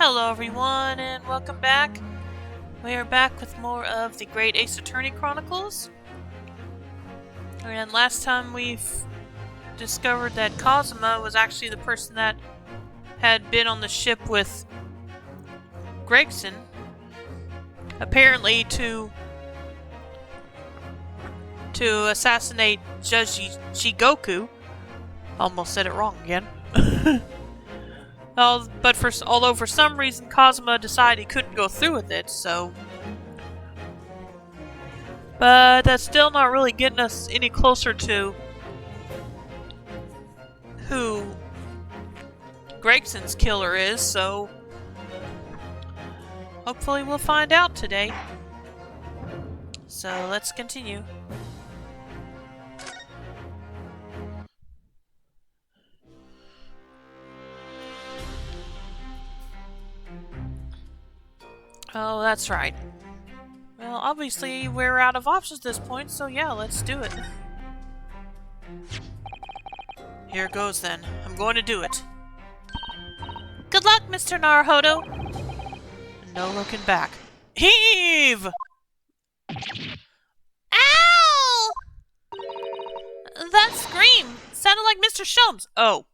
Hello everyone and welcome back. We are back with more of the Great Ace Attorney Chronicles. And last time we've discovered that Kazuma was actually the person that had been on the ship with Gregson. Apparently to assassinate Judge Jigoku. Almost said it wrong again. Although for some reason Kazuma decided he couldn't go through with it, so... But that's still not really getting us any closer to who Gregson's killer is, so... Hopefully we'll find out today. So let's continue. Oh, that's right. Well, obviously we're out of options at this point, so yeah, let's do it. Here goes then. I'm going to do it. Good luck, Mr. Naruhodo! No looking back. Heave! Ow! That scream sounded like Mr. Sholmes. Oh.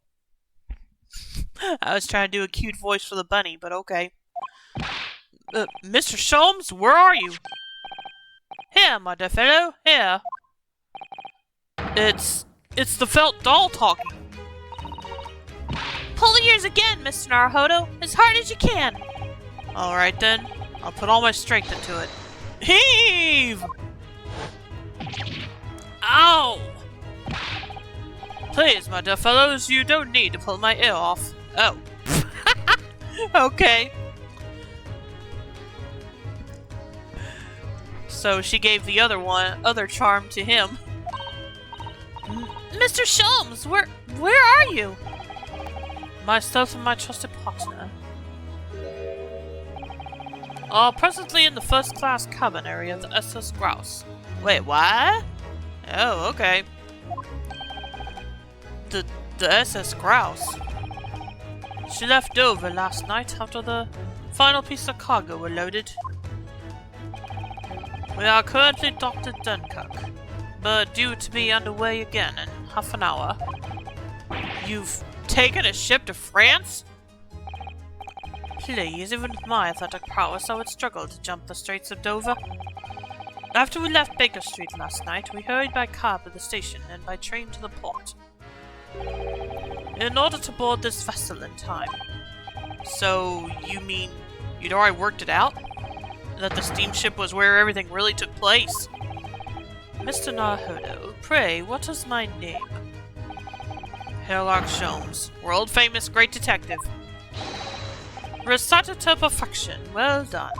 I was trying to do a cute voice for the bunny, but okay. Mr. Sholmes, where are you? Here, my dear fellow, here. It's the felt doll talking. Pull the ears again, Mr. Naruhodo, as hard as you can. Alright then, I'll put all my strength into it. Heave! Ow! Please, my dear fellows, you don't need to pull my ear off. Oh. Okay. So she gave the other charm to him. Mr. Sholmes, where are you? Myself and my trusted partner. Are presently in the first-class cabin area of the SS Grouse. Wait, what? Oh, okay. The SS Grouse. She left Dover last night after the final piece of cargo were loaded. We are currently docked at Dunkirk, but due to be underway again in half an hour. You've taken a ship to France? Please, even with my athletic prowess, I would struggle to jump the Straits of Dover. After we left Baker Street last night, we hurried by car to the station and by train to the port, in order to board this vessel in time. So, you mean you'd already worked it out? That the steamship was where everything really took place? Mr. Naruhodo, pray, what is my name? Sherlock Sholmes, world-famous great detective. Recited to perfection. Well done.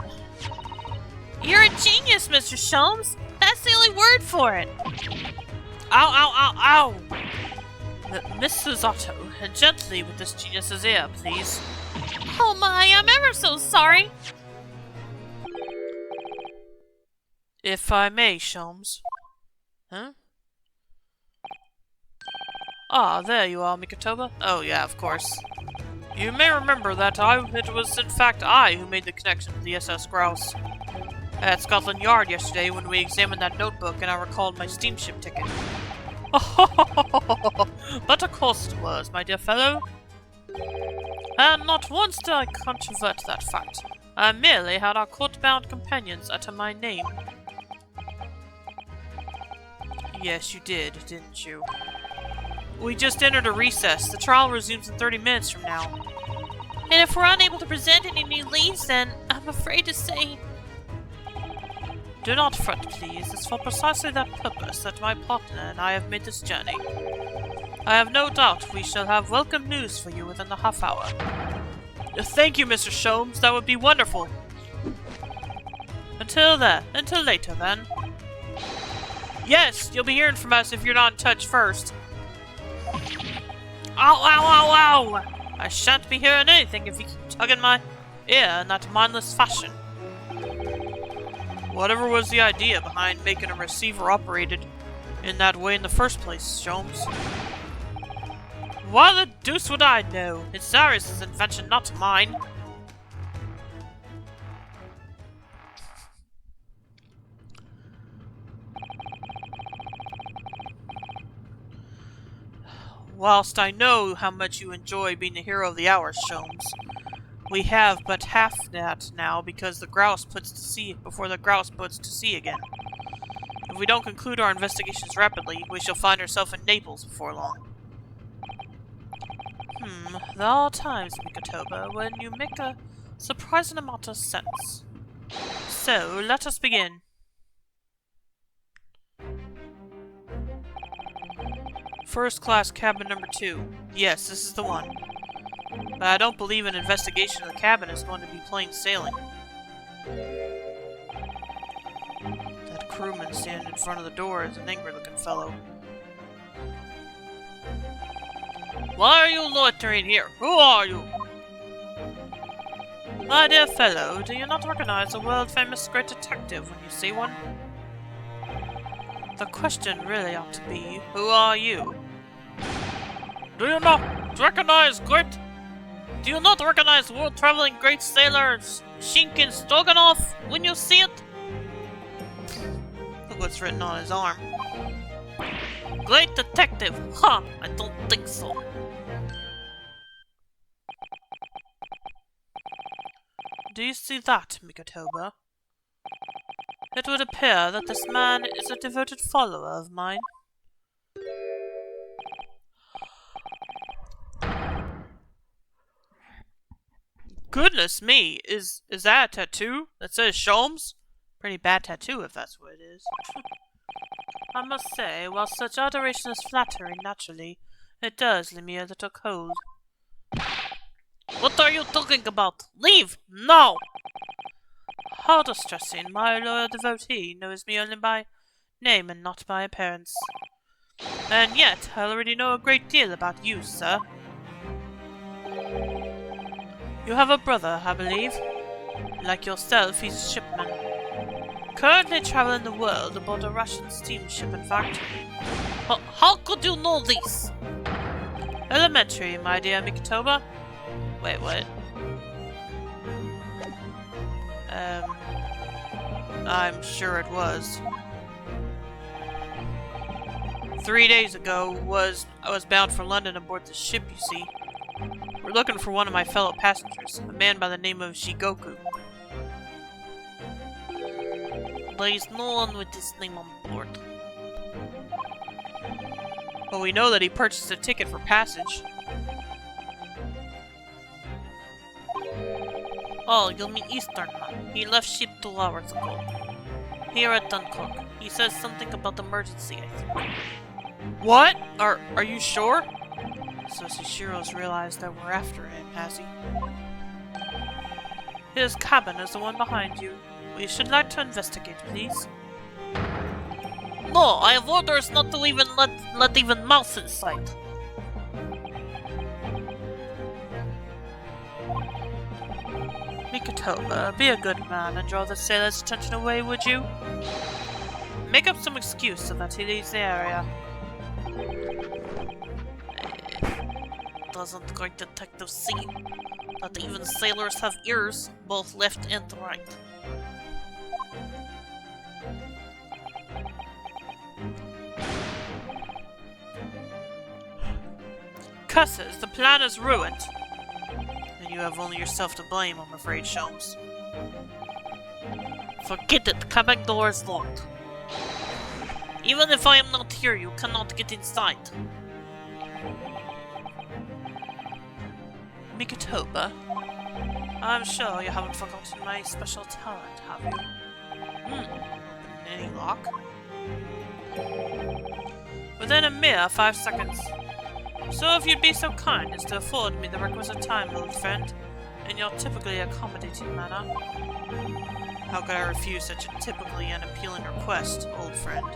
You're a genius, Mr. Sholmes! That's the only word for it! Ow, ow, ow, ow! Mrs. Otto, gently with this genius's ear, please. Oh my, I'm ever so sorry! If I may, Sholmes. Huh? Ah, there you are, Mikotoba. Oh yeah, of course. You may remember that it was in fact I who made the connection with the SS Grouse. At Scotland Yard yesterday when we examined that notebook and I recalled my steamship ticket. But of course it was, my dear fellow. And not once did I controvert that fact. I merely had our court-bound companions utter my name. Yes, you did, didn't you? We just entered a recess. The trial resumes in 30 minutes from now. And if we're unable to present any new leads, then I'm afraid to say... Do not fret, please. It's for precisely that purpose that my partner and I have made this journey. I have no doubt we shall have welcome news for you within the half hour. Thank you, Mr. Sholmes. That would be wonderful. Until later, then. Yes, you'll be hearing from us if you're not in touch first. Ow, ow, ow, ow! I shan't be hearing anything if you keep tugging my ear in that mindless fashion. Whatever was the idea behind making a receiver operated in that way in the first place, Sholmes? Why the deuce would I know? It's Cyrus's invention, not mine. Whilst I know how much you enjoy being the hero of the hour, Sholmes, we have but half that now because the grouse puts to sea before the grouse puts to sea again. If we don't conclude our investigations rapidly, we shall find ourselves in Naples before long. There are times, Mikotoba, when you make a surprising amount of sense. So, let us begin. First class cabin number 2. Yes, this is the one. But I don't believe an investigation of the cabin is going to be plain sailing. That crewman standing in front of the door is an angry-looking fellow. Why are you loitering here? Who are you? My dear fellow, do you not recognize a world-famous great detective when you see one? The question really ought to be, who are you? Do you not recognize world-traveling great sailors Shinkin Stroganov when you see it? Look what's written on his arm. Great detective! Ha! I don't think so. Do you see that, Mikotoba? It would appear that this man is a devoted follower of mine. Goodness me, is that a tattoo that says Sholmes? Pretty bad tattoo if that's what it is. I must say, while such adoration is flattering naturally, it does leave me a little cold. What are you talking about? Leave! Now! How distressing. My loyal devotee knows me only by name and not by appearance. And yet, I already know a great deal about you, sir. You have a brother, I believe. Like yourself, he's a shipman. Currently traveling the world aboard a Russian steamship, in fact. How could you know this? Elementary, my dear Mikotoba. Wait, what? I'm sure it was. 3 days ago I was bound for London aboard the ship, you see. We're looking for one of my fellow passengers, a man by the name of Shigoku. There is no one with this name on board. Well, we know that he purchased a ticket for passage. Oh, you mean Easternman. He left ship 2 hours ago. Here at Dunkirk. He says something about emergency, I think. What? Are you sure? So Shishiro's realized that we're after him, has he? His cabin is the one behind you. We should like to investigate, please. No, I have orders not to even let even mouse inside. Mikotoba, be a good man and draw the sailor's attention away, would you? Make up some excuse so that he leaves the area. Doesn't great detective see that even sailors have ears, both left and right? Cusses, the plan is ruined. And you have only yourself to blame, I'm afraid, Sholmes. Forget it, the cabin door is locked. Even if I am not here, you cannot get inside. Mikotoba, I'm sure you haven't forgotten my special talent, have you? Any lock? Within a mere 5 seconds. So if you'd be so kind as to afford me the requisite time, old friend, in your typically accommodating manner. How could I refuse such a typically unappealing request, old friend?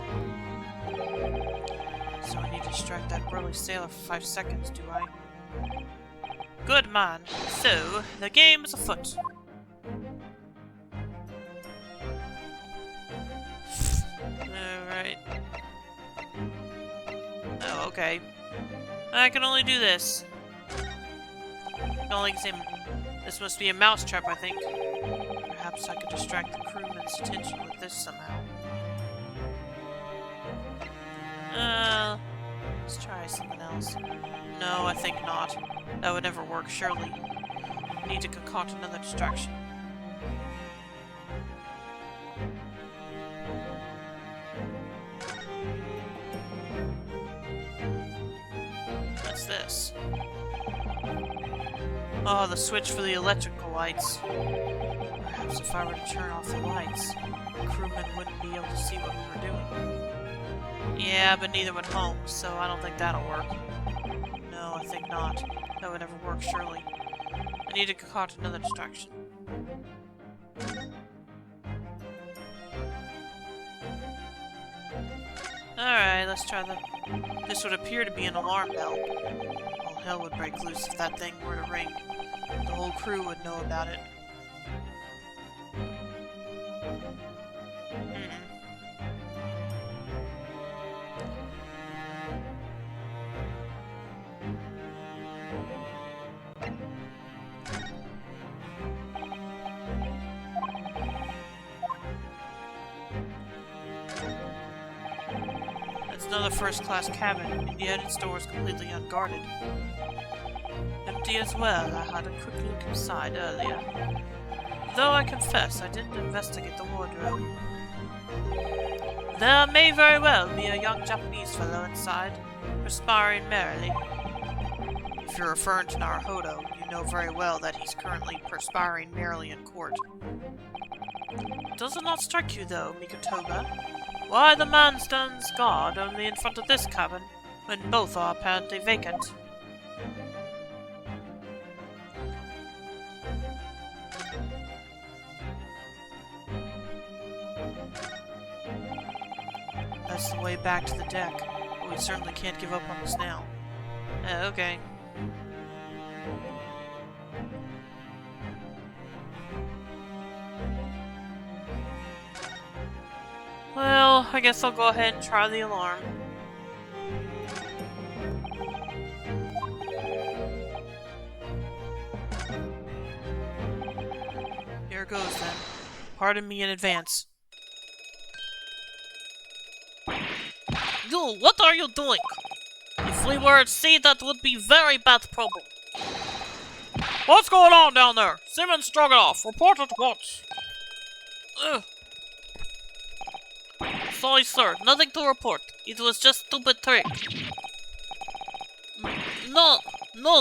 So I need to distract that burly sailor for 5 seconds, do I? Good man. So, the game is afoot. Alright. Oh, okay. I can only do this. I can only examine. This must be a mousetrap, I think. Perhaps I could distract the crewman's attention with this somehow. Let's try something else. No, I think not. That would never work, surely. I need to concoct another distraction. What's this? Oh, the switch for the electrical lights. Perhaps if I were to turn off the lights, the crewmen wouldn't be able to see what we were doing. Yeah, but neither would Holmes, so I don't think that'll work. No, I think not. That would never work, surely. I need to concoct another distraction. Alright, let's try the... This would appear to be an alarm bell. All hell would break loose if that thing were to ring. The whole crew would know about it. It's another first-class cabin, and yet its door is completely unguarded. Empty as well. I had a quick look inside earlier. Though I confess I didn't investigate the wardrobe. There may very well be a young Japanese fellow inside, perspiring merrily. If you're referring to Naruhodo, you know very well that he's currently perspiring merrily in court. Does it not strike you, though, Mikotoba? Why the man stands guard only in front of this cabin, when both are apparently vacant? That's the way back to the deck, but we certainly can't give up on this now. Okay. Well, I guess I'll go ahead and try the alarm. Here goes then. Pardon me in advance. You, what are you doing? If we were at sea, that would be very bad problem. What's going on down there? Simmons Stroganoff, report at once. Ugh. Sorry, sir. Nothing to report. It was just stupid trick. No,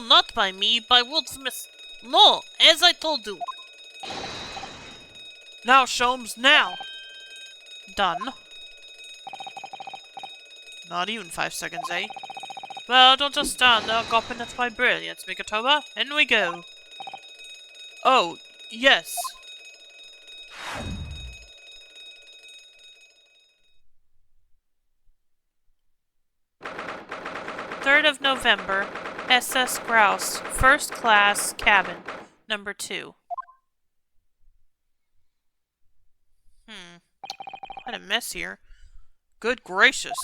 not by me. By Woodsmith. No, as I told you. Now, Sholmes, now. Done. Not even 5 seconds, eh? Well, don't just stand there gawping at my brilliance, Mikotoba. In we go. Oh, yes. 3rd of November, SS Grouse, First Class, Cabin, number 2. Quite a mess here. Good gracious.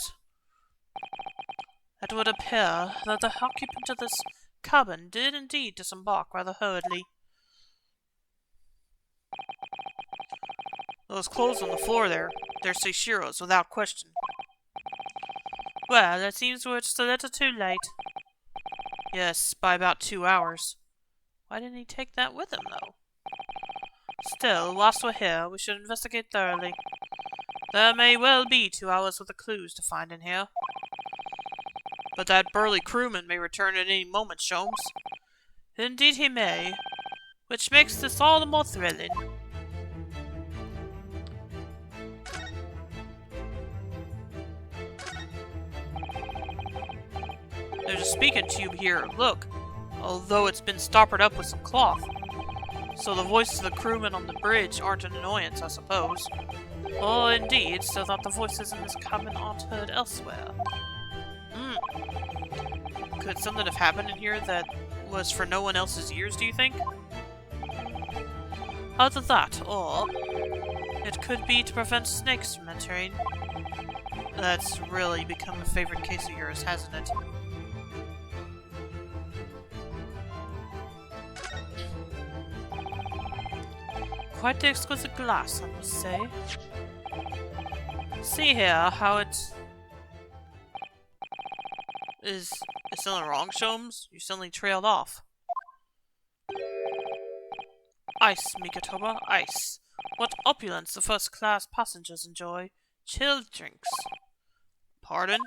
It would appear that the occupant of this cabin did indeed disembark rather hurriedly. Those clothes on the floor there, they're Seishiro's without question. Well, it seems we're just a little too late. Yes, by about 2 hours. Why didn't he take that with him, though? Still, whilst we're here, we should investigate thoroughly. There may well be 2 hours worth of clues to find in here. But that burly crewman may return at any moment, Sholmes. Indeed he may, which makes this all the more thrilling. There's a speaking tube here, look, although it's been stoppered up with some cloth. So the voices of the crewmen on the bridge aren't an annoyance, I suppose. Oh, indeed, so that the voices in this cabin aren't heard elsewhere. Could something have happened in here that was for no one else's ears, do you think? Either that, or it could be to prevent snakes from entering. That's really become a favorite case of yours, hasn't it? Quite the exquisite glass, I must say. See here how it... Is something wrong, Sholmes? You suddenly trailed off. Ice, Mikatoba, ice. What opulence the first-class passengers enjoy. Chilled drinks. Pardon?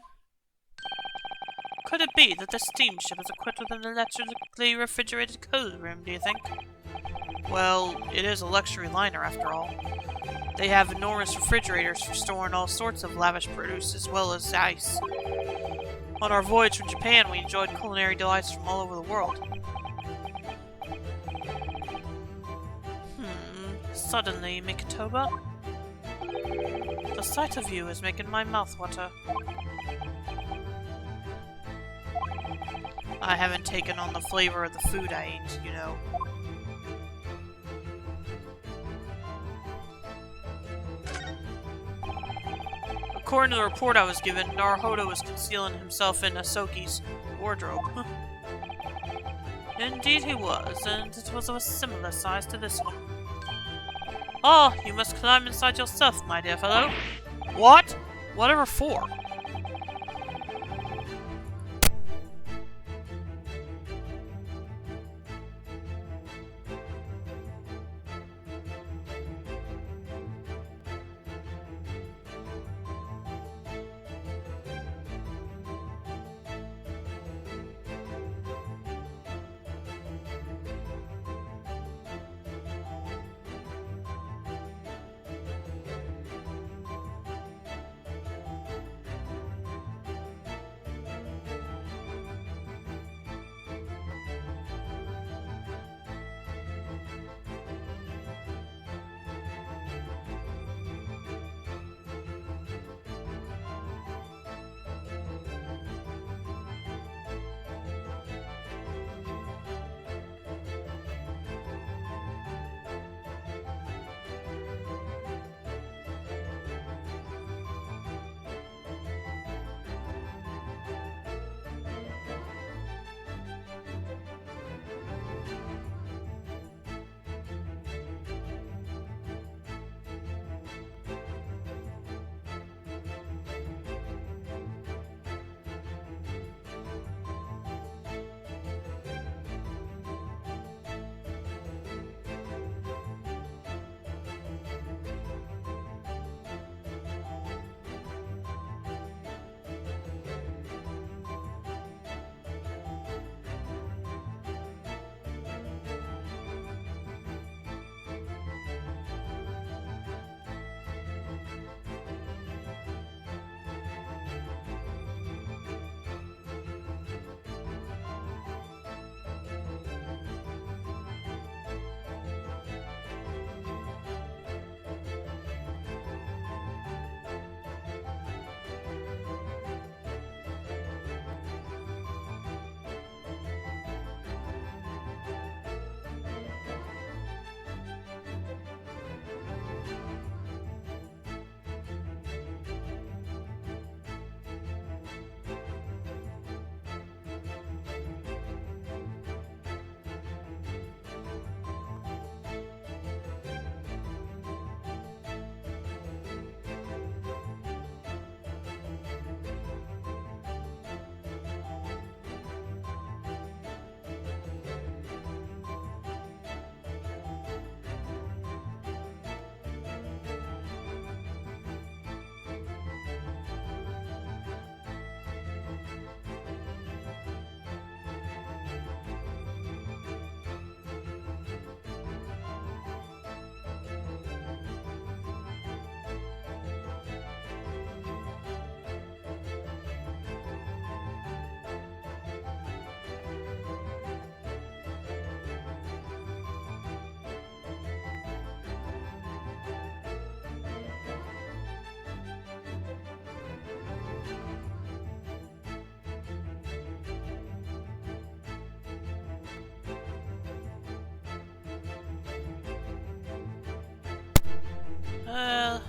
Could it be that this steamship is equipped with an electrically refrigerated cold room, do you think? Well, it is a luxury liner after all. They have enormous refrigerators for storing all sorts of lavish produce as well as ice. On our voyage from Japan, we enjoyed culinary delights from all over the world. Suddenly, Mikatoba, the sight of you is making my mouth water. I haven't taken on the flavor of the food I ate, you know. According to the report I was given, Naruhodo was concealing himself in Asoki's wardrobe. Indeed he was, and it was of a similar size to this one. Oh, you must climb inside yourself, my dear fellow. What? Whatever for?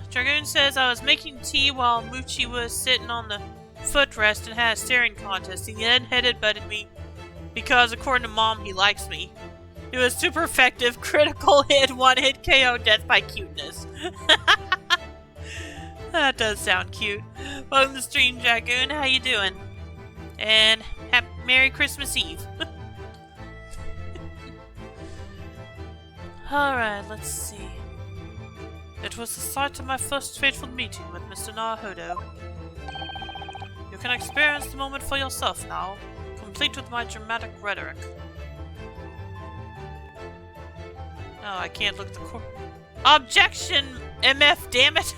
Dragoon says I was making tea while Moochie was sitting on the footrest and had a staring contest. He then headbutted me because, according to Mom, he likes me. It was super effective, critical hit, one-hit KO, death by cuteness. That does sound cute. Welcome to the stream, Dragoon. How you doing? And Merry Christmas Eve. Alright, let's see. It was the site of my first fateful meeting with Mr. Naruhodo. You can experience the moment for yourself now, complete with my dramatic rhetoric. Oh, I can't look at the Objection, MF, damn it!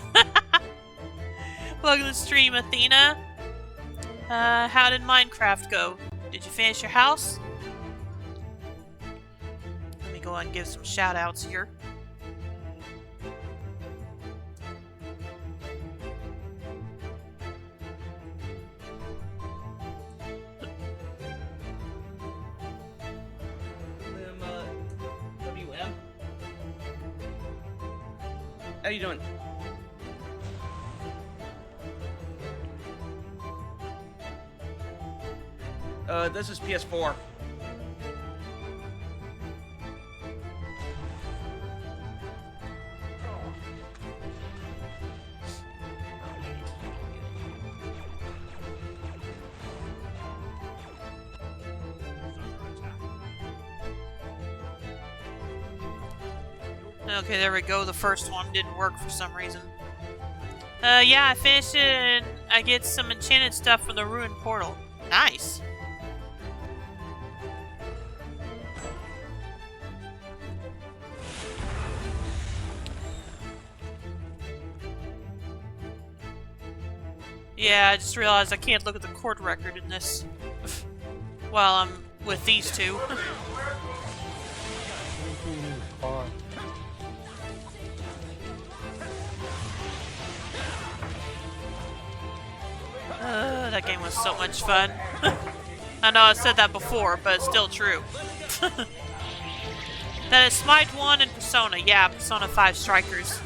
Welcome to the stream, Athena. How did Minecraft go? Did you finish your house? Let me go on and give some shout-outs here. WM? How you doing? This is PS4. Okay, there we go. The first one didn't work for some reason. Yeah, I finished it and I get some enchanted stuff from the ruined portal. Nice. Yeah, I just realized I can't look at the court record in this while I'm with these two. That game was so much fun. I know I said that before, but it's still true. That is Smite 1 and Persona. Yeah, Persona 5 Strikers.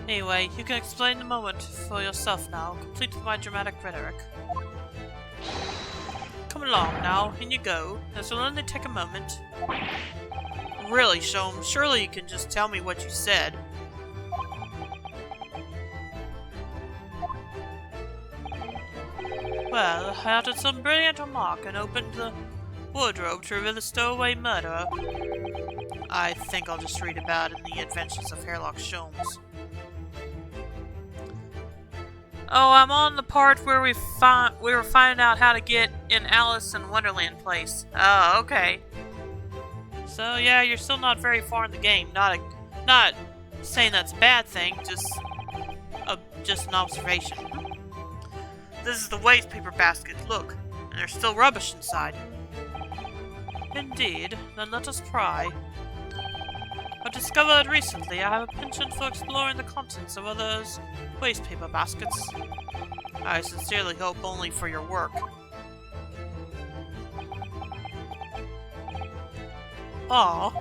Anyway, you can explain the moment for yourself now, complete with my dramatic rhetoric. Come along now, in you go. This will only take a moment. Really, Shom, surely you can just tell me what you said. Well, I uttered some brilliant remark and opened the wardrobe to reveal the stowaway murderer. I think I'll just read about it in the Adventures of Hairlock Sholmes. Oh, I'm on the part where we were finding out how to get in Alice in Wonderland place. Oh, okay. So yeah, you're still not very far in the game. Not saying that's a bad thing. Just an observation. This is the waste paper basket. Look, and there's still rubbish inside. Indeed. Then let us pry. I've discovered recently I have a penchant for exploring the contents of others' waste paper baskets. I sincerely hope only for your work. Ah.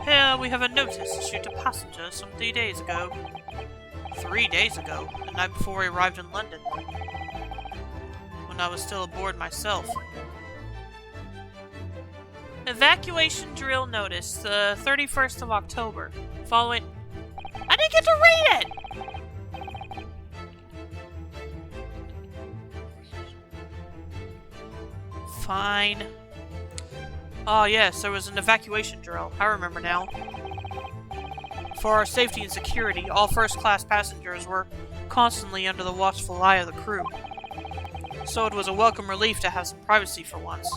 Here we have a notice issued to passengers some 3 days ago. 3 days ago? The night before we arrived in London. When I was still aboard myself. Evacuation drill notice, the 31st of October. Following... I didn't get to read it! Fine. Oh yes, there was an evacuation drill. I remember now. For our safety and security, all first-class passengers were constantly under the watchful eye of the crew. So it was a welcome relief to have some privacy for once.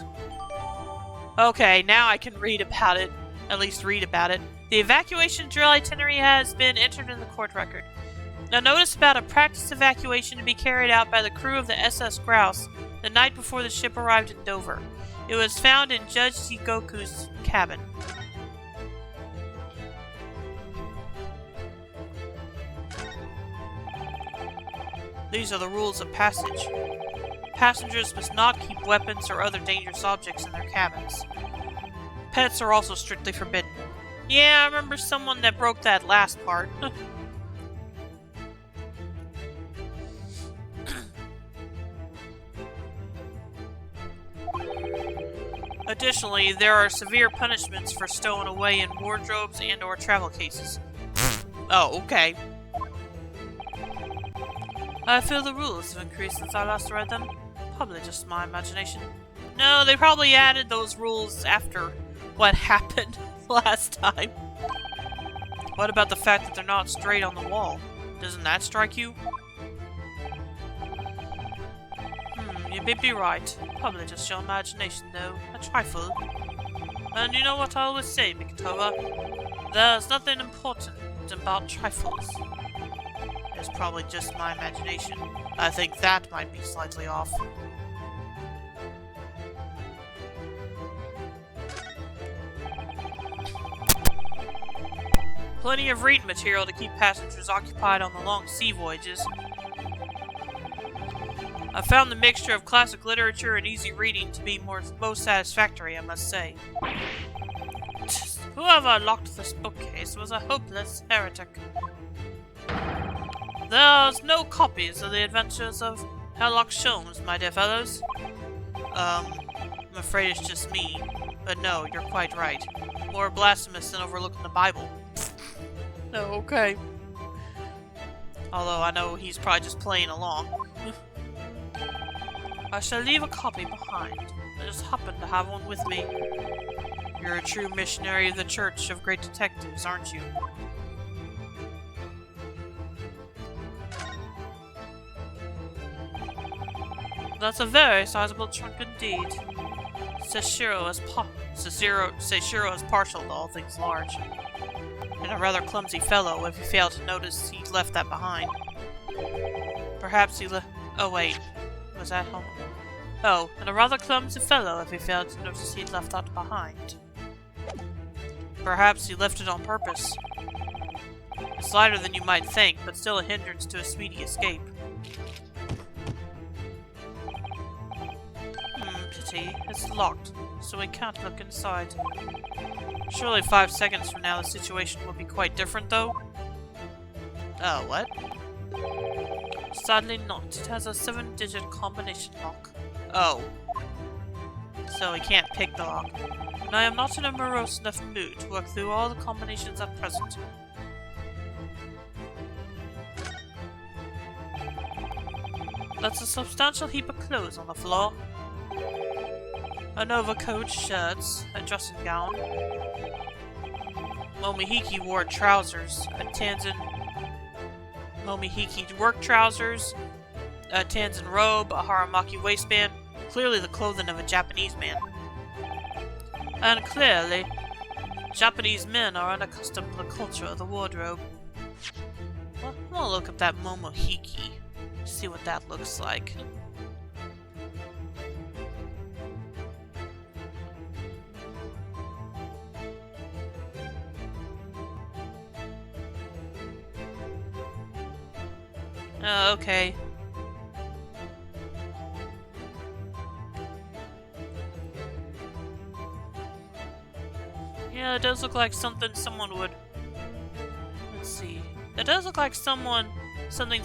Okay, now I can read about it. At least read about it. The evacuation drill itinerary has been entered in the court record. Now notice about a practice evacuation to be carried out by the crew of the SS Grouse the night before the ship arrived in Dover. It was found in Judge Jigoku's cabin. These are the rules of passage. Passengers must not keep weapons or other dangerous objects in their cabins. Pets are also strictly forbidden. Yeah, I remember someone that broke that last part. Additionally, there are severe punishments for stowing away in wardrobes and/or travel cases. Oh, okay. I feel the rules have increased since I last read them. Probably just my imagination. No, they probably added those rules after what happened last time. What about the fact that they're not straight on the wall? Doesn't that strike you? You may be right. Probably just your imagination, though. A trifle. And you know what I always say, Mikitova? There's nothing important about trifles. It's probably just my imagination. I think that might be slightly off. Plenty of reading material to keep passengers occupied on the long sea voyages. I found the mixture of classic literature and easy reading to be most satisfactory, I must say. Whoever locked this bookcase was a hopeless heretic. There's no copies of the adventures of Sherlock Holmes, my dear fellows. I'm afraid it's just me. But no, you're quite right. More blasphemous than overlooking the Bible. Oh, okay. Although I know he's probably just playing along. I shall leave a copy behind. I just happen to have one with me. You're a true missionary of the Church of Great Detectives, aren't you? That's a very sizable trunk indeed. Seishiro is partial to all things large. And a rather clumsy fellow if you fail to notice he'd left that behind. Perhaps he oh wait. Was that home? Oh, and a rather clumsy fellow if he failed to notice he'd left that behind. Perhaps he left it on purpose. It's lighter than you might think, but still a hindrance to a speedy escape. Pity. It's locked, so we can't look inside. Surely 5 seconds from now the situation will be quite different, though? Oh, what? Sadly not. It has a 7-digit combination lock. Oh. So we can't pick the lock. And I am not in a morose enough mood to work through all the combinations at present. That's a substantial heap of clothes on the floor. An overcoat, shirts, a dressing gown. Momihiki wore trousers, a Tanzan... Momihiki work trousers, a Tanzan robe, a Haramaki waistband. Clearly the clothing of a Japanese man. And clearly, Japanese men are unaccustomed to the culture of the wardrobe. Well, I'm gonna look up that Momohiki, see what that looks like. Oh, okay. Yeah, it does look like something someone would... Let's see. It does look like something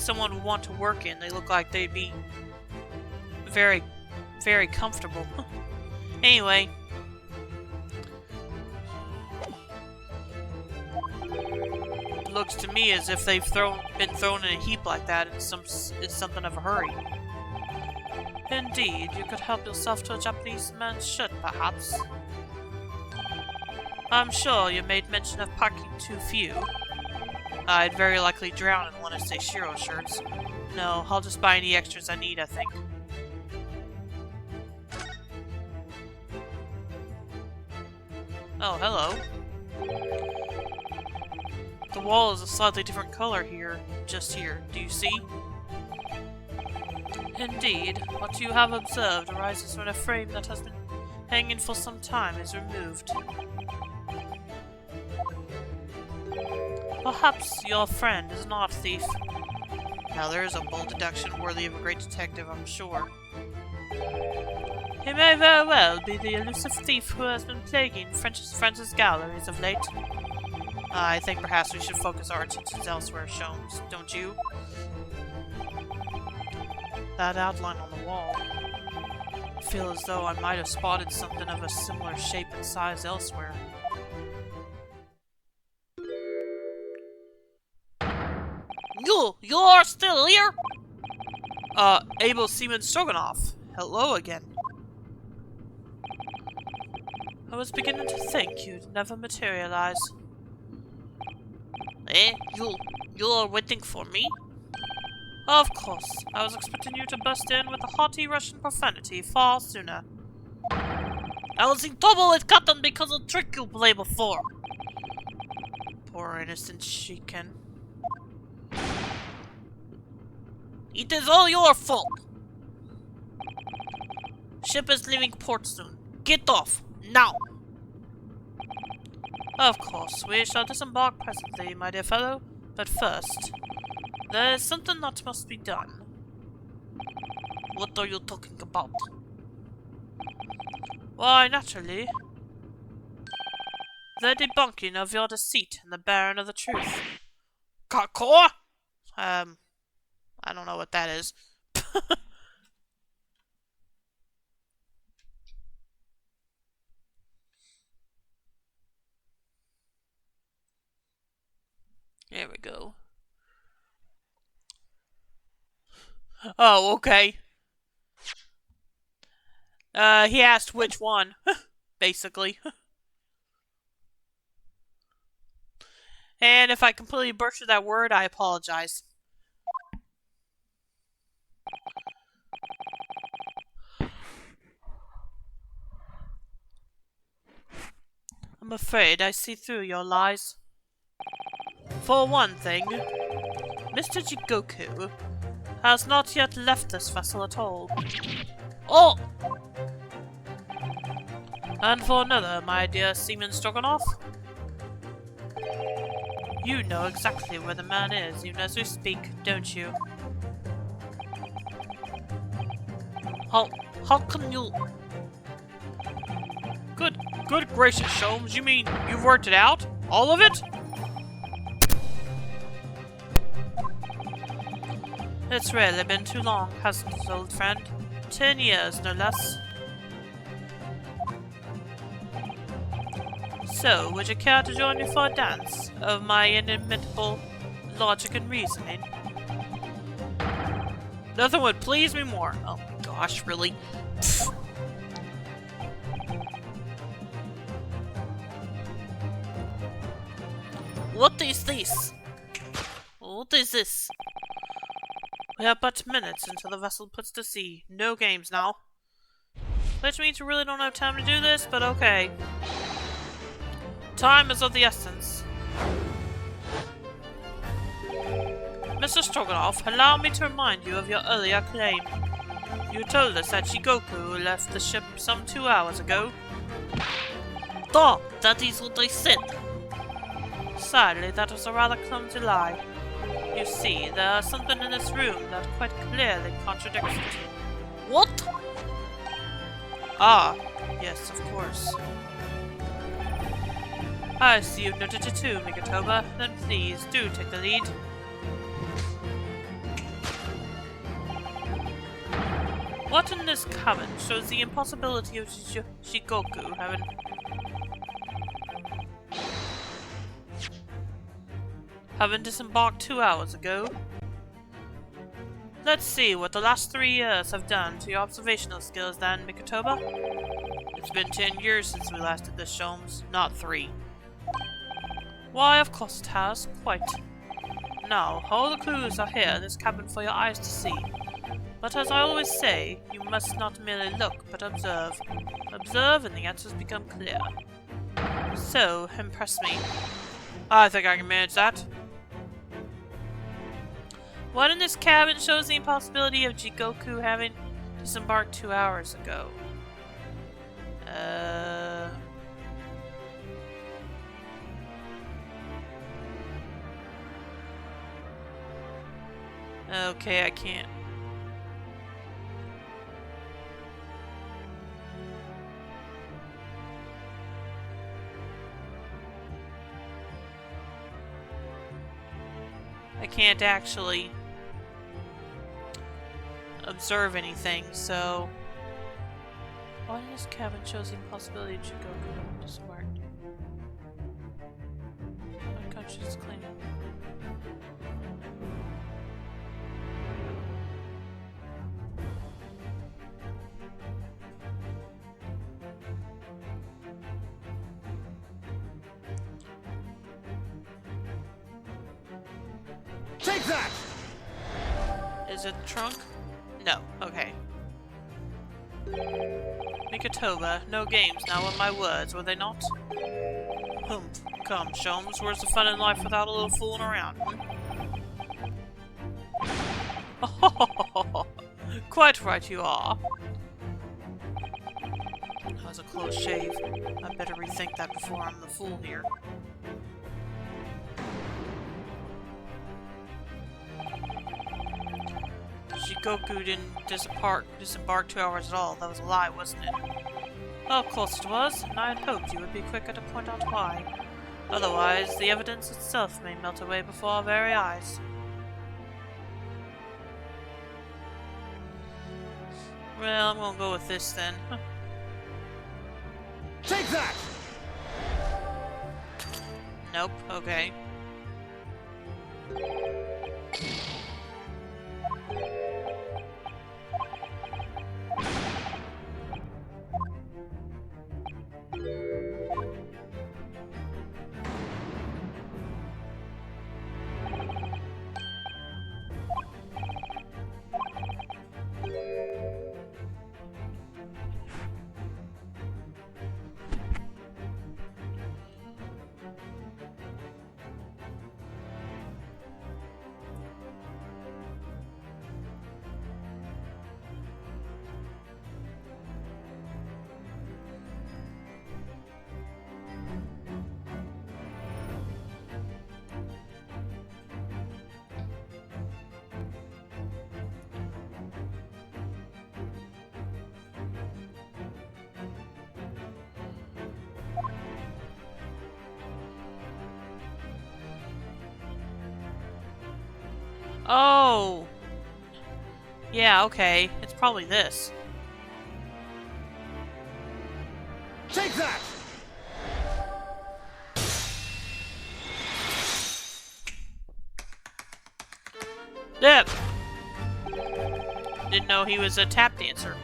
someone would want to work in. They look like they'd be very, very comfortable. Anyway. It looks to me as if they've been thrown in a heap like that in something of a hurry. Indeed, you could help yourself to a Japanese man's shirt, perhaps. I'm sure you made mention of packing too few. I'd very likely drown in one of Seishiro's shirts. No, I'll just buy any extras I need, I think. Oh, hello. The wall is a slightly different color here, just here. Do you see? Indeed, what you have observed arises when a frame that has been hanging for some time is removed. Perhaps your friend is not a thief. Now there is a bold deduction worthy of a great detective, I'm sure. He may very well be the elusive thief who has been plaguing France's galleries of late. I think perhaps we should focus our attentions elsewhere, Sholmes, don't you? That outline on the wall. feel as though I might have spotted something of a similar shape and size elsewhere. You are still here? Abel Seaman Stroganoff. Hello again. I was beginning to think you'd never materialize. Eh? You are waiting for me? Of course. I was expecting you to bust in with a haughty Russian profanity far sooner. I was in trouble with Cotton because of the trick you played before. Poor innocent Shiken. It is all your fault. Ship is leaving port soon. Get off, now! Of course, we shall disembark presently, my dear fellow. But first, there is something that must be done. What are you talking about? Why, naturally, the debunking of your deceit and the bearing of the truth. Kakor? I don't know what that is. There we go. Oh, okay. He asked which one, basically. And if I completely butchered that word, I apologize. I'm afraid I see through your lies. For one thing, Mr. Jigoku has not yet left this vessel at all. Oh! And for another, my dear Seaman Stroganoff, you know exactly where the man is, even as we speak, don't you? How can you... Good gracious, Sholmes, you mean you've worked it out? All of it? It's really been too long, hasn't it, old friend? 10 years, no less. So, would you care to join me for a dance of my inimitable logic and reasoning? Nothing would please me more. Oh gosh, really? Pfft. What is this? What is this? We have but minutes until the vessel puts to sea. No games now. Which means we really don't have time to do this, but okay. Time is of the essence. Mr. Stroganoff, allow me to remind you of your earlier claim. You told us that Shigoku left the ship some 2 hours ago. Duh, that is what I said. Sadly, that was a rather clumsy lie. You see, there is something in this room that quite clearly contradicts it. What? Ah, yes, of course. I see you've noted it too, Mikatoba. Then please, do take the lead. What in this cabin shows the impossibility of Shigoku having disembarked 2 hours ago? Let's see what the last 3 years have done to your observational skills then, Mikatoba. It's been 10 years since we last did this, Sholmes, not 3. Why, of course it has, quite. Now, all the clues are here in this cabin for your eyes to see. But as I always say, you must not merely look, but observe. Observe and the answers become clear. So, impress me. I think I can manage that. What in this cabin shows the impossibility of Jigoku having disembarked 2 hours ago? Okay, I can't. I can't actually observe anything, so Why in this cabin shows the impossibility of Jigoku disappeared? Unconscious cleaning. Take that! Is it the trunk? No. Okay. Mikatoba, no games now on my words, were they not? Humph. Come, Sholmes, where's the fun in life without a little fooling around? Quite right you are. That was a close shave. I better rethink that before I'm the fool here. Jigoku didn't disembark 2 hours at all. That was a lie, wasn't it? Well, of course it was, and I had hoped you would be quicker to point out why. Otherwise, the evidence itself may melt away before our very eyes. Well, I'm gonna go with this then. Take that! Nope, okay. Oh! Yeah, okay. It's probably this. Take that! Yep! Didn't know he was a tap dancer.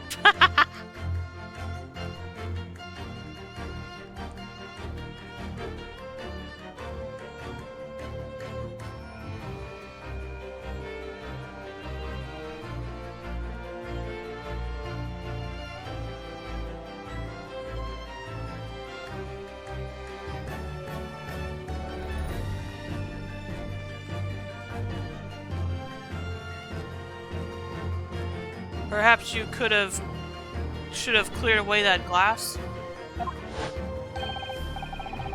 Perhaps you should have cleared away that glass?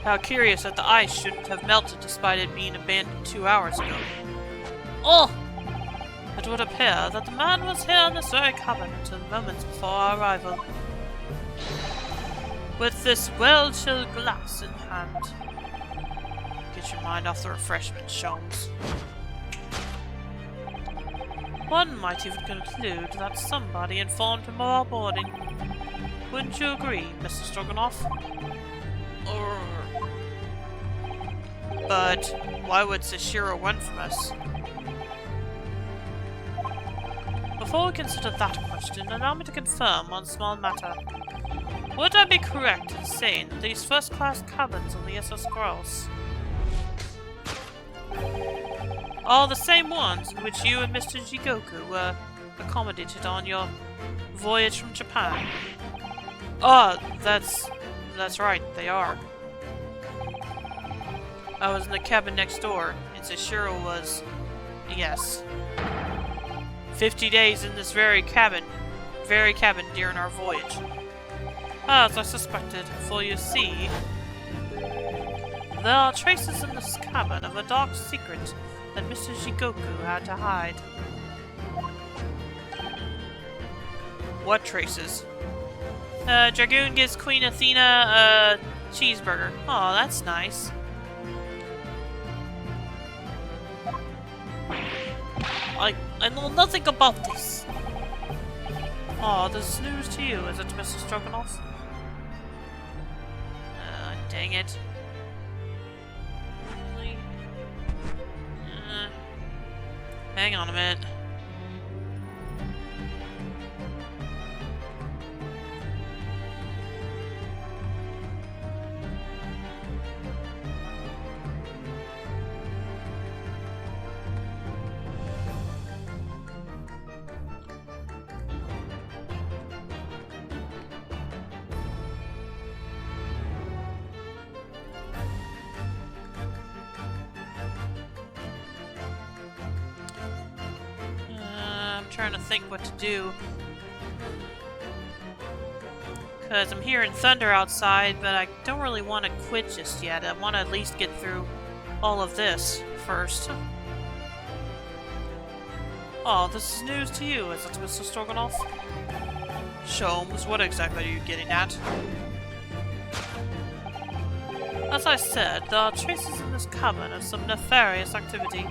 How curious that the ice shouldn't have melted despite it being abandoned 2 hours ago. Oh! It would appear that the man was here in this very cabin until moments before our arrival. With this well-chilled glass in hand. Get your mind off the refreshments, Sholmes. One might even conclude that somebody informed him of our boarding. Wouldn't you agree, Mr. Stroganoff? But why would Sashiro run from us? Before we consider that question, allow me to confirm one small matter. Would I be correct in saying that these first-class cabins on the SS Gross are the same ones in which you and Mr. Jigoku were accommodated on your voyage from Japan? Oh, that's right, they are. I was in the cabin next door, and Sashiro was... yes. 50 days in this very cabin during our voyage. As I suspected, for you see, there are traces in this cabin of a dark secret that Mr. Jigoku had to hide. What traces? Dragoon gives Queen Athena a cheeseburger. Oh, that's nice. I know nothing about this. Oh, this is news to you, is it, Mr. Stroganoff? Dang it. Really? Hang on a minute. I'm trying to think what to do. Because I'm hearing thunder outside, but I don't really want to quit just yet. I want to at least get through all of this first. Oh, this is news to you, is it, Mr. Stroganoff? Sholmes, what exactly are you getting at? As I said, there are traces in this cavern of some nefarious activity.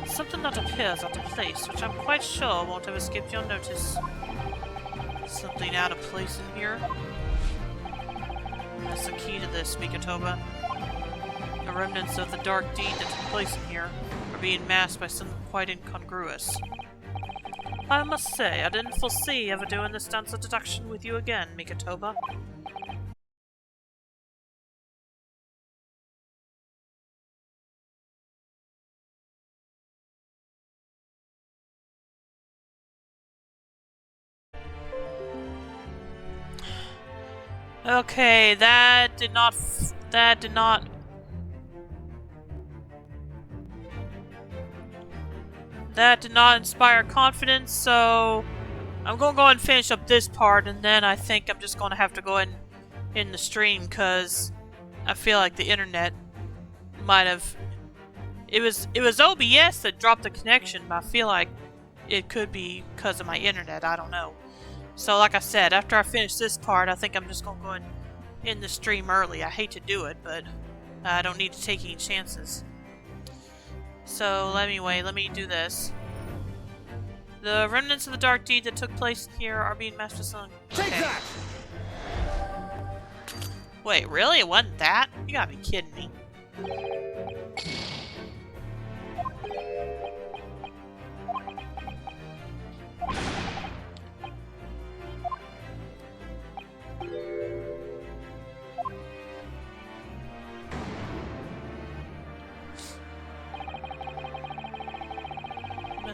Something that appears out of place, which I'm quite sure won't have escaped your notice. Something out of place in here? That's the key to this, Mikotoba. The remnants of the dark deed that took place in here are being masked by something quite incongruous. I must say, I didn't foresee ever doing this dance of deduction with you again, Mikotoba. Okay, that did not inspire confidence, so I'm gonna go and finish up this part, and then I think I'm just gonna have to go in the stream, because I feel like the internet might have... It was OBS that dropped the connection, but I feel like it could be because of my internet, I don't know. So like I said, after I finish this part, I think I'm just gonna go in the stream early. I hate to do it, but I don't need to take any chances. So let me do this. The remnants of the dark deed that took place here are being masked with something. Take that! Wait, really? It wasn't that? You gotta be kidding me.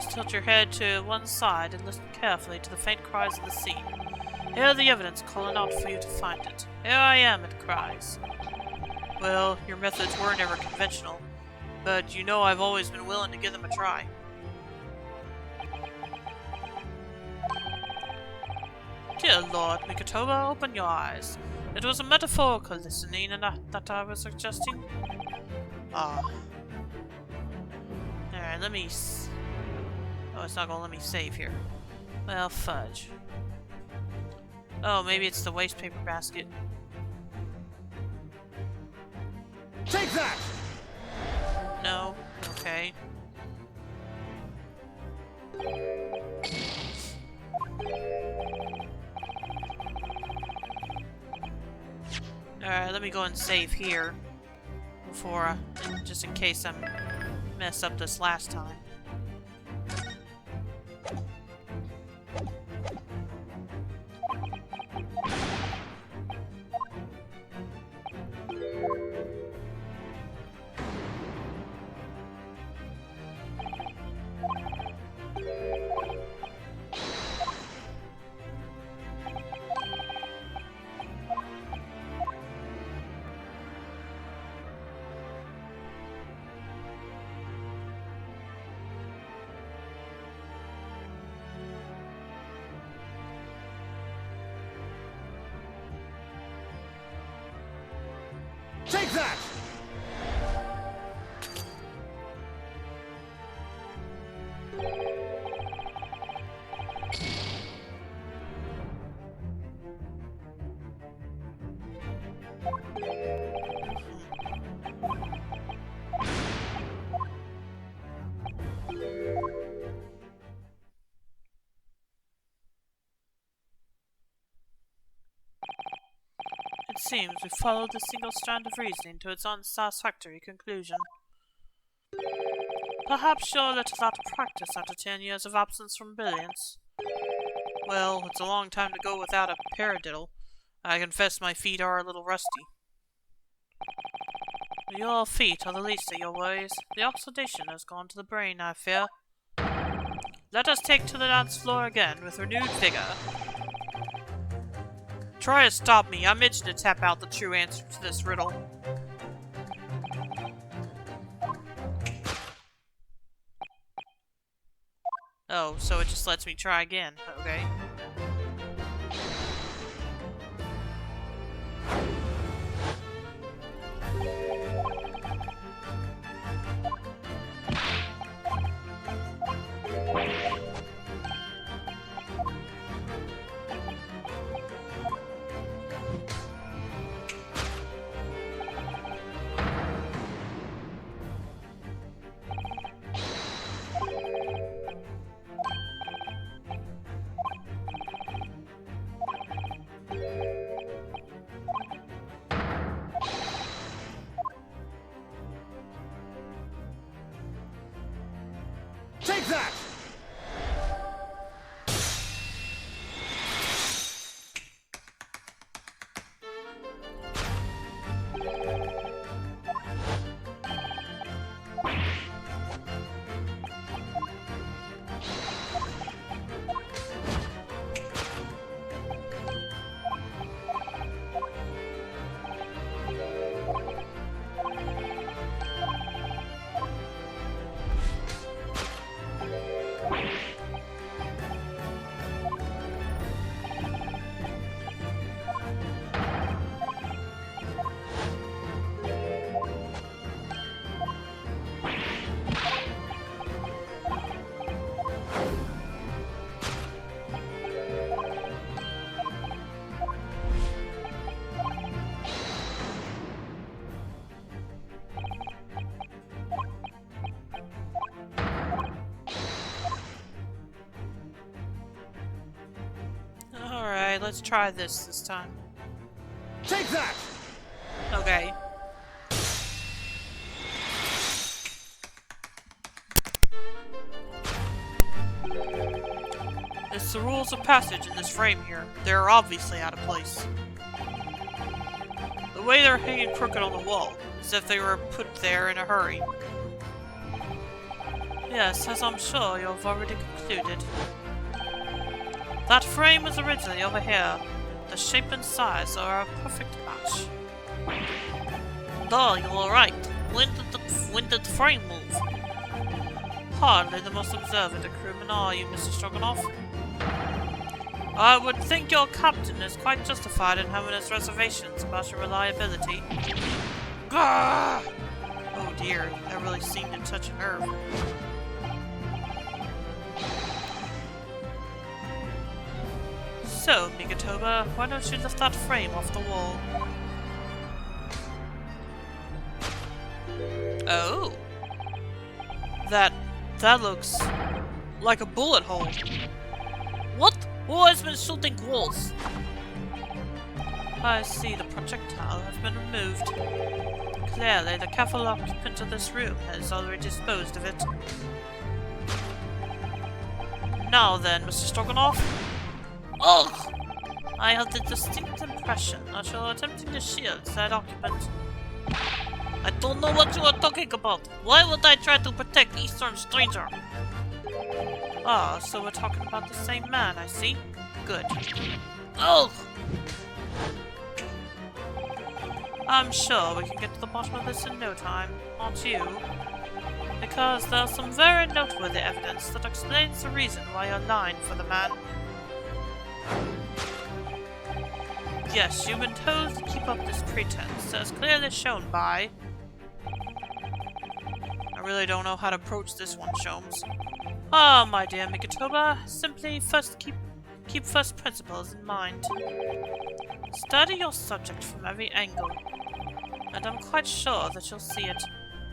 Tilt your head to one side and listen carefully to the faint cries of the sea. Hear the evidence calling out for you to find it. Here I am, it cries. Well, your methods were never conventional, but you know I've always been willing to give them a try. Dear Lord, Mikotoba, open your eyes. It was a metaphorical listening that I was suggesting. Ah. Alright, let me... Oh, it's not gonna let me save here. Well, fudge. Oh, maybe it's the waste paper basket. Take that! No? Okay. Alright, let me go and save here. Before, just in case I mess up this last time. Take that! It seems we followed a single strand of reasoning to its unsatisfactory conclusion. Perhaps you're a little out of practice after 10 years of absence from Brilliance. Well, it's a long time to go without a paradiddle. I confess my feet are a little rusty. Your feet are the least of your worries. The oxidation has gone to the brain, I fear. Let us take to the dance floor again with renewed vigor. Try to stop me. I'm itching to tap out the true answer to this riddle. Oh, so it just lets me try again. Okay. Take that! Alright, let's try this time. Take that! Okay. It's the rules of passage in this frame here. They're obviously out of place. The way they're hanging crooked on the wall, as if they were put there in a hurry. Yes, as I'm sure you've already concluded. That frame was originally over here. The shape and size are a perfect match. Duh, you're right. When did the frame move? Hardly the most observant of crewmen are you, Mr. Stroganoff. I would think your captain is quite justified in having his reservations about your reliability. Gah! Oh dear, that really seemed to touch a nerve. So, Migatoba, why don't you lift that frame off the wall? Oh! That looks like a bullet hole. What? Who has been shooting walls? I see the projectile has been removed. Clearly, the careful occupant of this room has already disposed of it. Now then, Mr. Stroganoff. Ugh! I had the distinct impression that you were attempting to shield that occupant. I don't know what you are talking about. Why would I try to protect Eastern Stranger? Ah, so we're talking about the same man, I see. Good. Ugh! I'm sure we can get to the bottom of this in no time, aren't you? Because there's some very noteworthy evidence that explains the reason why you're lying for the man. Yes, you've been told to keep up this pretense, as clearly shown by... I really don't know how to approach this one, Sholmes. Ah, my dear Migatoba, simply keep first principles in mind. Study your subject from every angle, and I'm quite sure that you'll see it.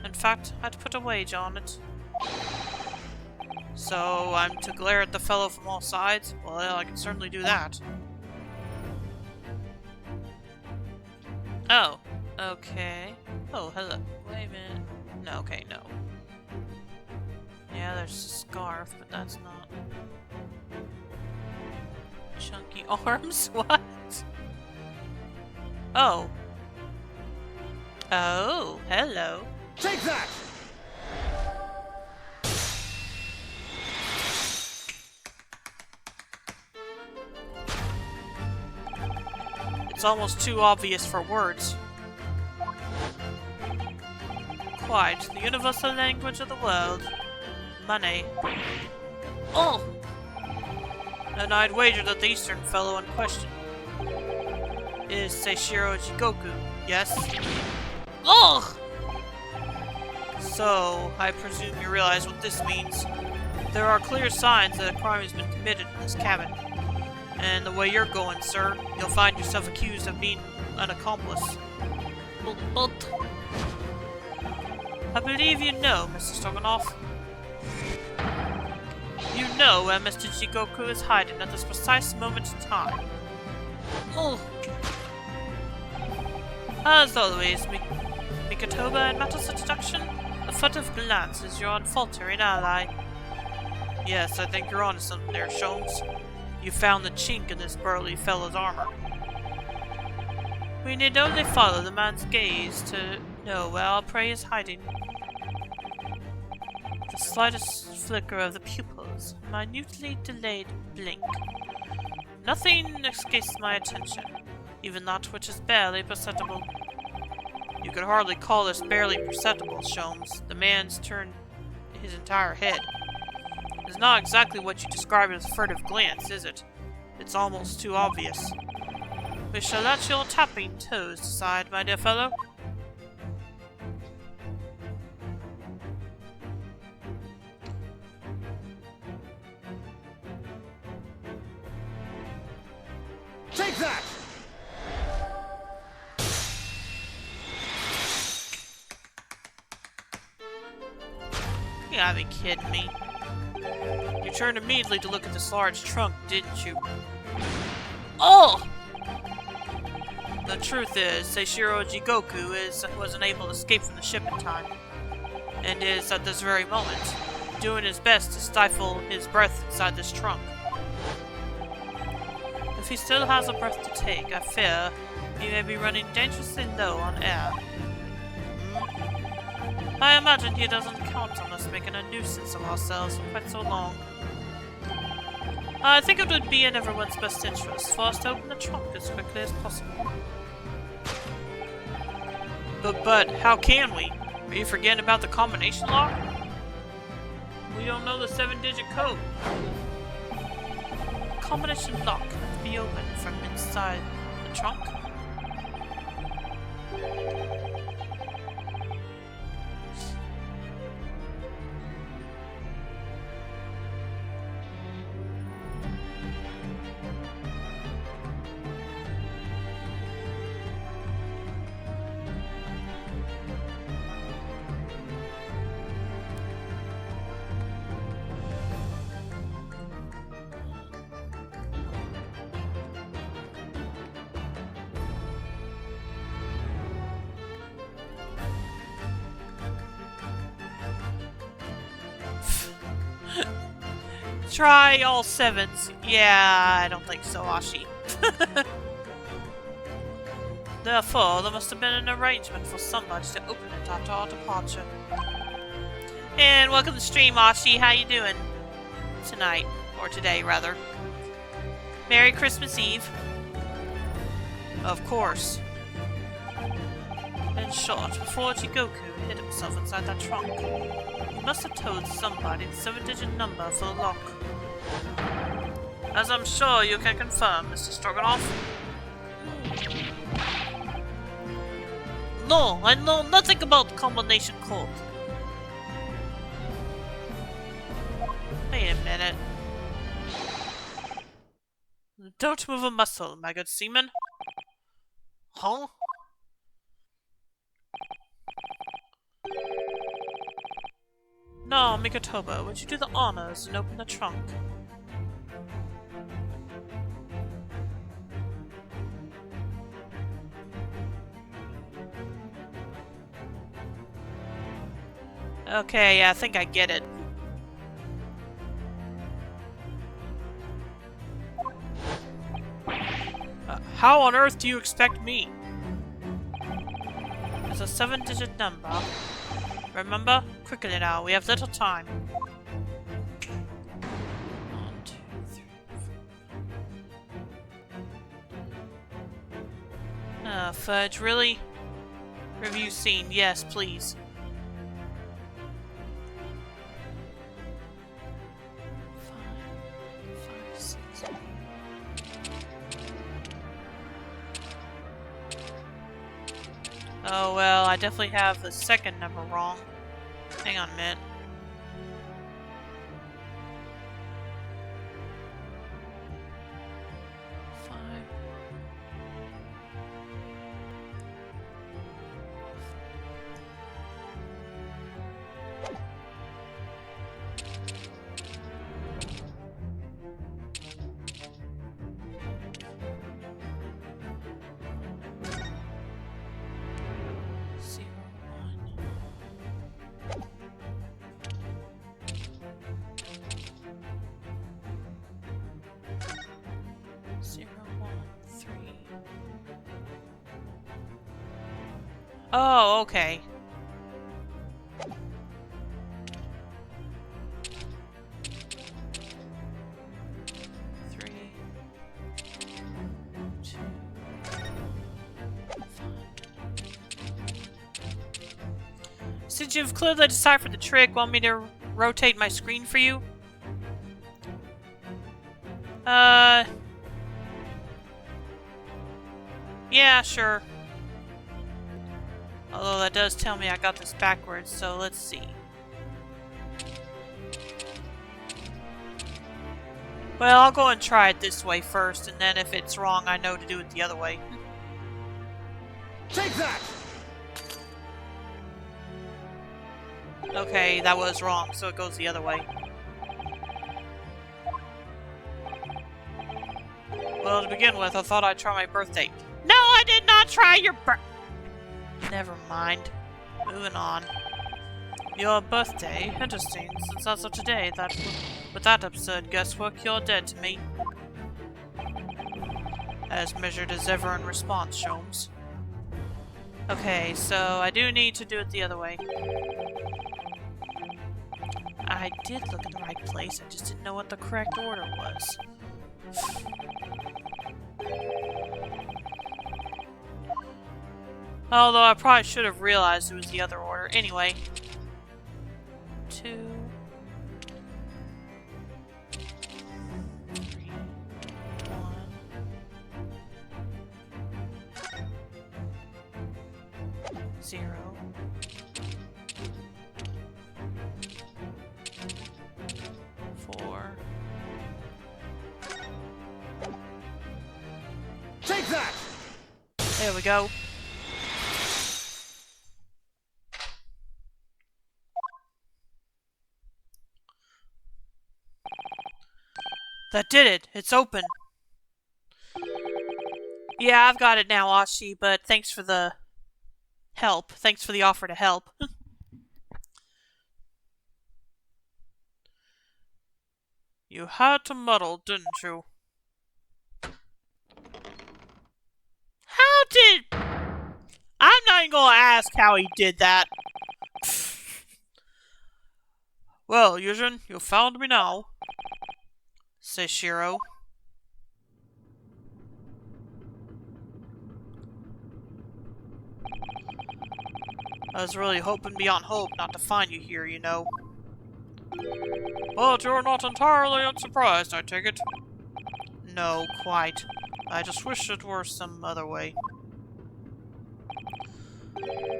In fact, I'd put a wager on it. So, I'm to glare at the fellow from all sides? Well, I can certainly do that. Oh, okay. Oh, hello. Wait a minute. No, okay, no. Yeah, there's a scarf, but that's not... Chunky arms? What? Oh. Oh, hello. Take that! It's almost too obvious for words. Quite the universal language of the world. Money. Oh! And I'd wager that the eastern fellow in question is Seishiro Jigoku, yes? Oh! So, I presume you realize what this means. There are clear signs that a crime has been committed in this cabin. And the way you're going, sir, you'll find yourself accused of being an accomplice. But... I believe you know, Mr. Stroganoff. You know where Mr. Jigoku is hiding at this precise moment in time. Oh. As always, Mikatoba in matters of deduction, a furtive glance is your unfaltering ally. Yes, I think you're onto something there, Sholmes. You found the chink in this burly fellow's armor. We need only follow the man's gaze to know where our prey is hiding. The slightest flicker of the pupils, minutely delayed blink. Nothing escapes my attention, even that which is barely perceptible. You could hardly call this barely perceptible, Sholmes. The man's turned his entire head. It's not exactly what you describe as a furtive glance, is it? It's almost too obvious. We shall let your tapping toes decide, my dear fellow. Take that! You gotta be kidding me. You turned immediately to look at this large trunk, didn't you? Oh! The truth is, Seishiro Jigoku was unable to escape from the ship in time, and is, at this very moment, doing his best to stifle his breath inside this trunk. If he still has a breath to take, I fear he may be running dangerously low on air. I imagine he doesn't count on us making a nuisance of ourselves for quite so long. I think it would be in everyone's best interest for us to open the trunk as quickly as possible. But how can we? Are you forgetting about the combination lock? We don't know the 7-digit code. The combination lock can be opened from inside the trunk. Try all 7s. Yeah, I don't think so, Ashi. Therefore, there must have been an arrangement for somebody to open it after our departure. And welcome to the stream, Ashi. How you doing? Tonight. Or today, rather. Merry Christmas Eve. Of course. In short, before Jigoku hid himself inside that trunk, he must have told somebody the 7-digit number for the lock. As I'm sure you can confirm, Mr. Stroganoff. No, I know nothing about combination code. Wait a minute. Don't move a muscle, my good seaman. Huh? No, Mikatoba, would you do the honors and open the trunk? Okay, yeah, I think I get it. How on earth do you expect me? It's a 7-digit number. Remember? Quicken it out. We have little time. 1, 2, 3, 4. Fudge, really? Review scene. Yes, please. 5, 6. Oh, well, I definitely have the second number wrong. Hang on a minute. Oh, okay. Three, 2, 5. Since you've clearly deciphered the trick, want me to rotate my screen for you? Yeah, sure. Although that does tell me I got this backwards, so let's see. Well, I'll go and try it this way first, and then if it's wrong, I know to do it the other way. Take that! Okay, that was wrong, so it goes the other way. Well, to begin with, I thought I'd try my birthday. No, I did not try your Never mind. Moving on. Your birthday? Interesting, since as of today, with that absurd guesswork, you're dead to me. As measured as ever in response, Sholmes. Okay, so I do need to do it the other way. I did look in the right place, I just didn't know what the correct order was. Although I probably should have realized it was the other order. Anyway. 2, 3, 1, 0. 4. Take that! There we go. That did it! It's open! Yeah, I've got it now, Ashi, but thanks for the help. Thanks for the offer to help. You had to muddle, didn't you? How did... I'm not even gonna ask how he did that. Well, Yujin, you found me now, says Shiro. I was really hoping beyond hope not to find you here, you know. But you're not entirely unsurprised, I take it. No, quite. I just wish it were some other way.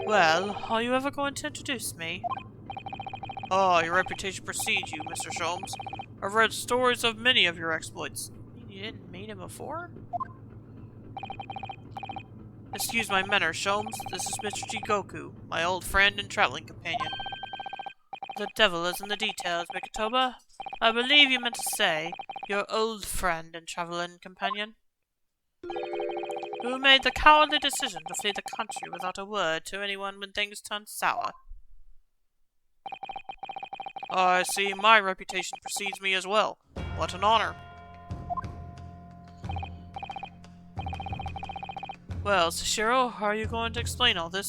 Well, are you ever going to introduce me? Oh, your reputation precedes you, Mr. Sholmes. I've read stories of many of your exploits. You didn't meet him before? Excuse my manner, Sholmes. This is Mr. Jigoku, my old friend and traveling companion. The devil is in the details, Mikotoba. I believe you meant to say, your old friend and traveling companion. Who made the cowardly decision to flee the country without a word to anyone when things turned sour. I see my reputation precedes me as well. What an honor. Well, Sashiro, how are you going to explain all this?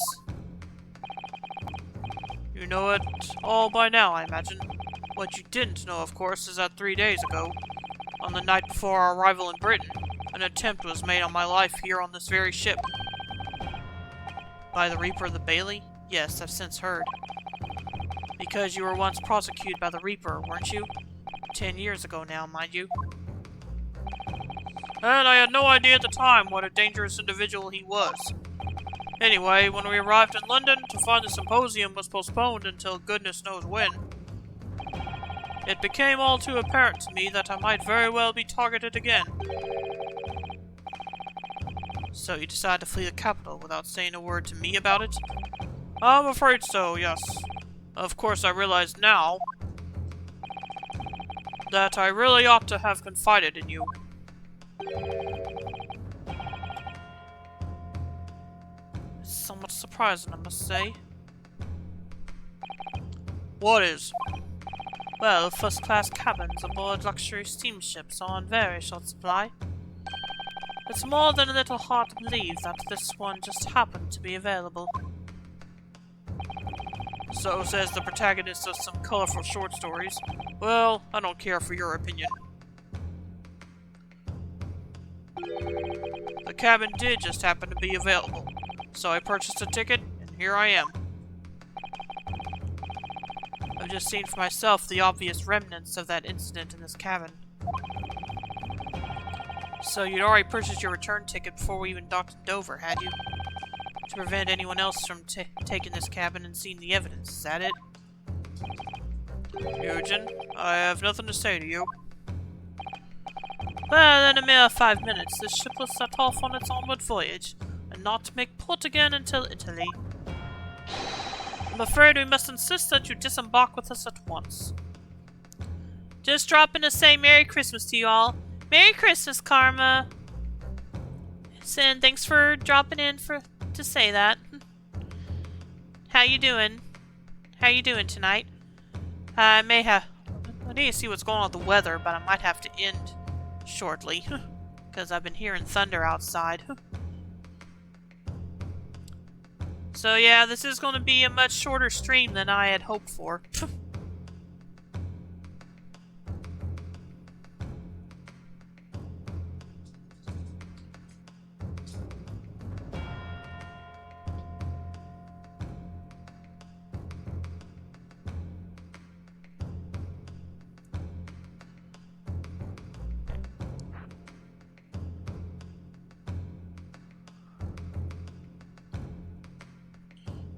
You know it all by now, I imagine. What you didn't know, of course, is that 3 days ago, on the night before our arrival in Britain, an attempt was made on my life here on this very ship. By the Reaper of the Bailey? Yes, I've since heard. Because you were once prosecuted by the Reaper, weren't you? 10 years ago now, mind you. And I had no idea at the time what a dangerous individual he was. Anyway, when we arrived in London to find the symposium was postponed until goodness knows when, it became all too apparent to me that I might very well be targeted again. So you decided to flee the capital without saying a word to me about it? I'm afraid so, yes. Of course, I realize now that I really ought to have confided in you. It's somewhat surprising, I must say. What is? Well, first-class cabins aboard luxury steamships are on very short supply. It's more than a little hard to believe that this one just happened to be available. So says the protagonist of some colorful short stories. Well, I don't care for your opinion. The cabin did just happen to be available, so I purchased a ticket, and here I am. I've just seen for myself the obvious remnants of that incident in this cabin. So you'd already purchased your return ticket before we even docked in Dover, had you? To prevent anyone else from taking this cabin and seeing the evidence, is that it? Eugen, I have nothing to say to you. Well, in a mere 5 minutes, this ship will set off on its onward voyage, and not to make port again until Italy. I'm afraid we must insist that you disembark with us at once. Just dropping to say Merry Christmas to you all. Merry Christmas, Karma! And thanks for dropping in to say that. How you doing? How you doing tonight? I need to see what's going on with the weather, but I might have to end shortly. Because I've been hearing thunder outside. So yeah, this is going to be a much shorter stream than I had hoped for.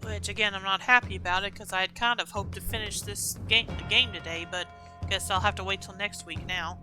Which, again, I'm not happy about it, because I had kind of hoped to finish the game today, but guess I'll have to wait till next week now.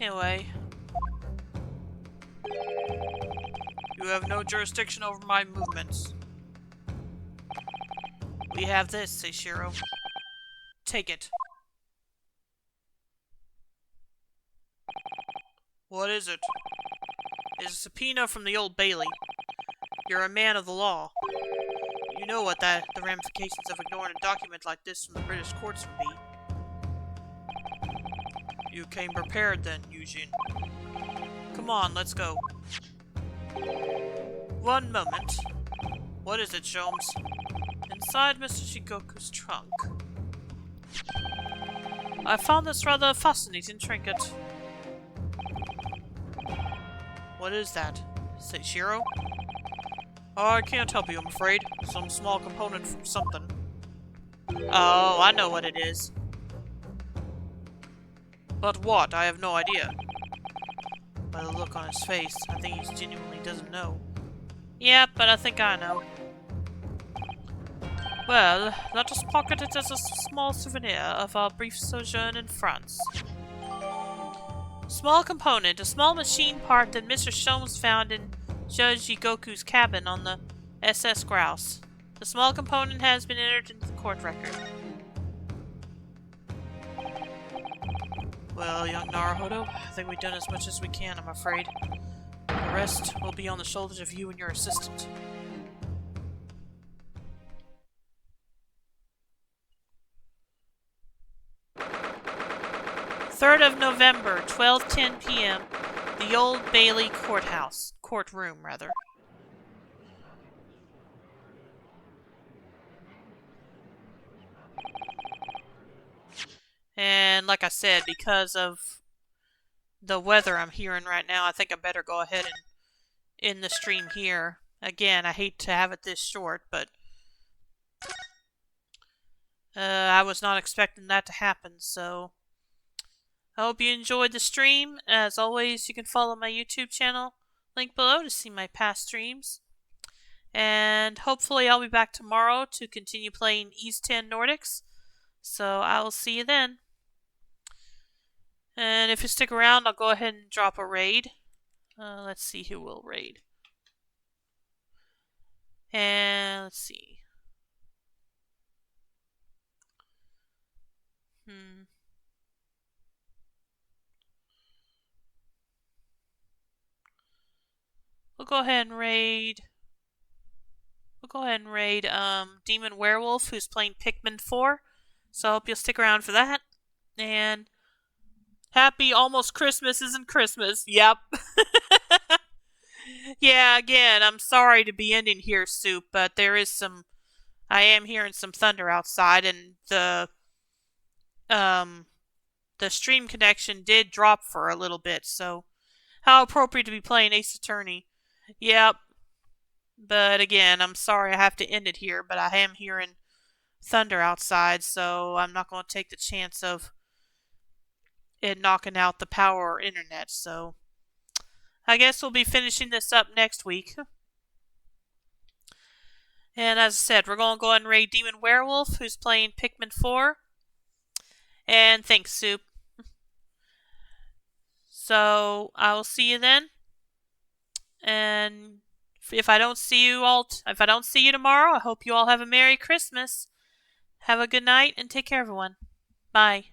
Anyway. You have no jurisdiction over my movements. We have this, Seishiro. Take it. What is it? It's a subpoena from the Old Bailey. You're a man of the law. You know what the ramifications of ignoring a document like this from the British courts would be. You came prepared then, Eugene. Come on, let's go. One moment. What is it, Sholmes? Inside Mr. Shigoku's trunk. I found this rather fascinating trinket. What is that? Seishiro? Oh, I can't help you, I'm afraid. Some small component from something. Oh, I know what it is. But what? I have no idea. By the look on his face, I think he genuinely doesn't know. Yeah, but I think I know. Well, let us pocket it as a small souvenir of our brief sojourn in France. Small component, a small machine part that Mr. Sholmes found in Judge Yigoku's cabin on the SS Grouse. The small component has been entered into the court record. Well, young Naruhodo, I think we've done as much as we can, I'm afraid. The rest will be on the shoulders of you and your assistant. Third of November, 12:10 p.m. The Old Bailey courtroom, rather. And like I said, because of the weather I'm hearing right now, I think I better go ahead and end the stream here. Again, I hate to have it this short, but I was not expecting that to happen, so I hope you enjoyed the stream. As always, you can follow my YouTube channel, link below, to see my past streams. And hopefully I'll be back tomorrow to continue playing East 10 Nordics. So I will see you then. And if you stick around, I'll go ahead and drop a raid. Let's see who will raid. And let's see. We'll go ahead and raid. Demon Werewolf, who's playing Pikmin 4. So I hope you'll stick around for that. And happy almost Christmas isn't Christmas. Yep. Yeah, again, I'm sorry to be ending here, Soup, but I am hearing some thunder outside, and the stream connection did drop for a little bit, so how appropriate to be playing Ace Attorney. Yep. But again, I'm sorry I have to end it here, but I am hearing thunder outside, so I'm not going to take the chance of it knocking out the power or internet, so I guess we'll be finishing this up next week. And as I said, we're going to go ahead and raid Demon Werewolf, who's playing Pikmin 4. And thanks, Soup. So I will see you then. And if I don't see you tomorrow, I hope you all have a Merry Christmas. Have a good night and take care, everyone. Bye.